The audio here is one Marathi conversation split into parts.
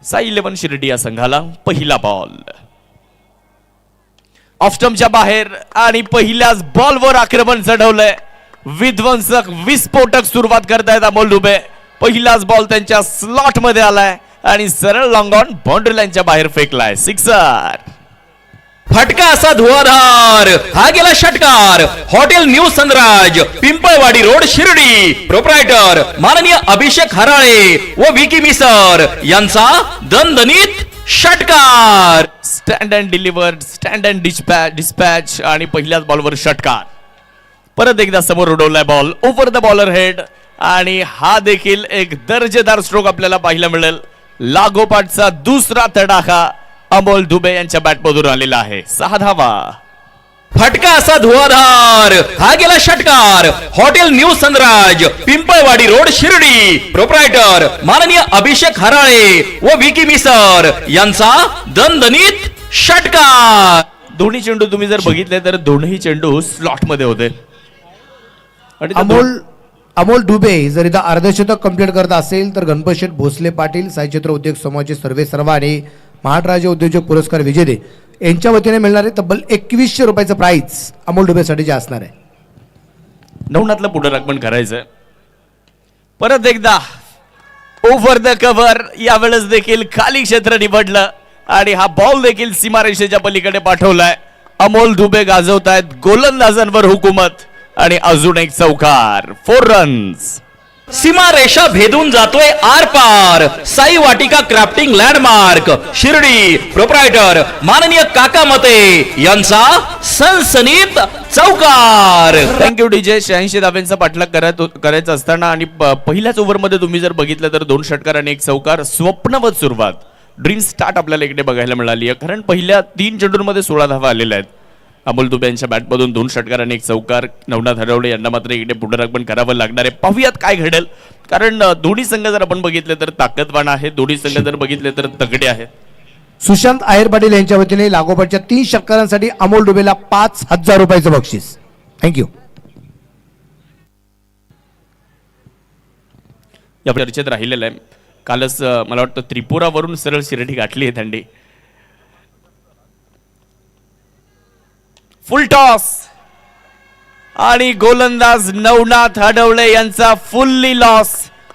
साई 11 शिर्डी या संघाला पहिला बॉल ऑफ स्टंपच्या बाहेर आणि पहिल्याच बॉलवर आक्रमण चढवलंय. विध्वंसक विस्फोटक सुरुवात करतायत अमोल दुबे. पहिलाच बॉल त्यांच्या स्लॉट मध्ये आलाय आणि सरळ लॉंग ऑन बाउंड्री लाईनच्या बाहेर फेकलाय. सिक्सर. फटका असा धुवाधार. हा गेला षटकार. Hotel new Sanraj, Pimpalwadi road, Shirdi. Proprietor माननीय अभिषेक हराळे व विकी मिसर यांचा दणदणीत षटकार. Stand and delivered, stand and dispatch आणि पहिल्याच बॉलवर षटकार. परत एकदा समोर उडवलाय ball over the bowler head आणि हा देखील एक दर्जेदार स्ट्रोक आपल्याला पाहायला मिळेल. लागोपाठचा दुसरा तडाखा अमोल दुबे यांच्या बॅटमधून आलेला आहे. 6 धावा. फटका असा धुवाधार. हा गेला षटकार. Hotel new Sanraj, Pimpalwadi road, Shirdi. Proprietor माननीय अभिषेक हराळे व विकी मिसर यांचा दणदणीत षटकार. दोन्ही चेंडू तुम्ही जर बघितले तर दोन्ही चेंडू स्लॉट मध्ये होते. अमोल दुबे जर इथं अर्धशतक कंप्लीट करत असेल तर गणपत शेठ भोसले पाटील, साईचित्र उद्योग समूहाचे सर्वे सर्व आणि महाराष्ट्र उद्योजक पुरस्कार विजेते यांच्या वतीने मिळणारे तब्बल 2100 रुपयाचं प्राइज अमोल दुबेसाठी जे असणार आहे. नवनाथला पुनरागमन करायचंय. परत एकदा ओव्हर द कव्हर. यावेळेस देखील खाली क्षेत्र निवडलं आणि हा बॉल देखील सीमारेषेच्या पलीकडे पाठवलाय. अमोल दुबे गाजवतायत गोलंदाजांवर हुकूमत आणि अजून एक चौकार. 4 रन्स. सीमा रेषा भेदून जातोय आर पार. साई वाटिका क्राफ्टिंग लँडमार्क, शिर्डी. प्रोप्रायटर माननीय काका मते यांचा सनसनीत चौकार. Thank you DJ. 86 धाव्यांचा पाठलाग करायचा असताना आणि पहिल्याच ओव्हरमध्ये तुम्ही जर बघितलं तर 2 षटकार आणि 1 चौकार. स्वप्नवत सुरुवात, ड्रीम स्टार्ट आपल्याला इकडे बघायला मिळाली आहे. कारण पहिल्या 3 चेंडूंमध्ये 16 धावा आलेल्या आहेत. अमोल दुबे यांच्या बॅटमधून 2 षटकार आणि 1 चौकार. नवनाथ हरवळे यांना मात्र इकडे पुनरागमन करावं लागणार आहे. पाहूयात काय घडेल. कारण दोन्ही संघ जर आपण बघितले तर ताकदवान आहेत, दोन्ही संघ जर बघितले तर तगडे आहेत. सुशांत आहेर पाटील यांच्या वतीने लागोपाठच्या 3 षटकारांसाठी अमोल दुबेला 5000 रुपयाचं बक्षीस. थँक्यू. या चर्चेत राहिलेलं आहे. कालच मला वाटतं त्रिपुरावरून सरळ शिर्डी गाठली आहे थंडी. फुल टॉस आणि गोलंदाज नवनाथ हडवळे यांचा फुल्ली लॉस.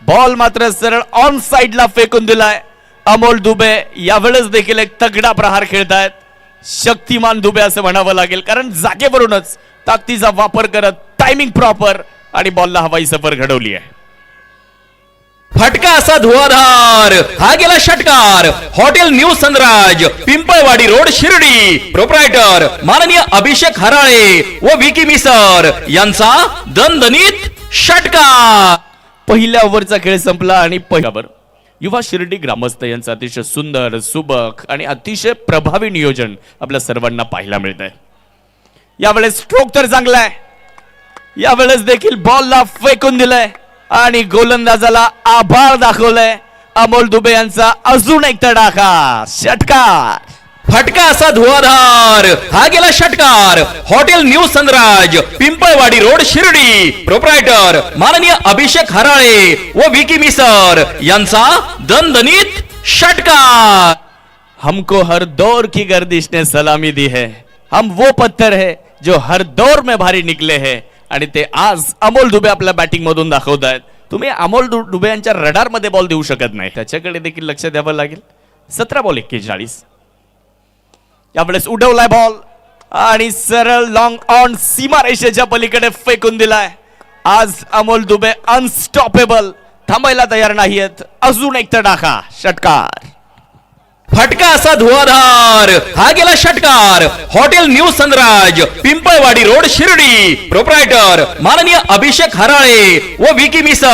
बॉल मात्र सरळ ऑन साइडला फेकून दिलाय. अमोल दुबे यावेळेस देखील एक तगडा प्रहार खेळतायत. शक्तिमान दुबे असं म्हणावं लागेल. कारण जागेवरूनच ताकदीचा वापर करत टायमिंग प्रॉपर आणि बॉलला हवाई सफर घडवली आहे. फटका असा धुवाधार. हा गेला षटकार. Hotel new Sanraj, Pimpalwadi road, Shirdi. Proprietor माननीय अभिषेक हराळे व विकी मिसर यांचा दणदणीत षटकार. पहिल्या ओव्हरचा खेळ संपला आणि पहिल्यावर युवा शिर्डी ग्रामस्थ यांचं अतिशय सुंदर, सुबक आणि अतिशय प्रभावी नियोजन आपल्या सर्वांना पाहायला मिळत आहे. यावेळेस स्ट्रोक तर चांगला आहे. यावेळेस देखील बॉलला फेकून दिलंय आणि गोलंदाजाला आभार दाखवलंय. अमोल दुबे यांचा अजून एक तडाखा. षटकार. फटका असा धुवाधार. हा गेला षटकार. Hotel new Sanraj, Pimpalwadi road, Shirdi. Proprietor माननीय अभिषेक हराळे व विकी मिसर यांचा दणदणीत षटकार. हमको हर दौर की गर्दिश ने सलामी दी है. हम वो पत्थर है जो हर दौर में भारी निकले है. आणि ते आज अमोल दुबे आपल्या बॅटिंग मधून दाखवतायत. तुम्ही अमोल दुबे यांच्या रडार मध्ये बॉल देऊ शकत नाही, त्याच्याकडे देखील लक्ष द्यावं लागेल. 17 बॉल 41. यावेळेस उडवलाय बॉल आणि सरळ लॉंग ऑन सीमारेषेच्या पलीकडे फेकून दिलाय. आज अमोल दुबे अनस्टॉपेबल, थांबायला तयार नाहीयेत. अजून एक तडाखा. षटकार. फटका असा धुवाधार. हा गेला षटकार. Hotel new Sanraj, Pimpalwadi road, Shirdi. Proprietor माननीय अभिषेक हराळे व विकी मिसर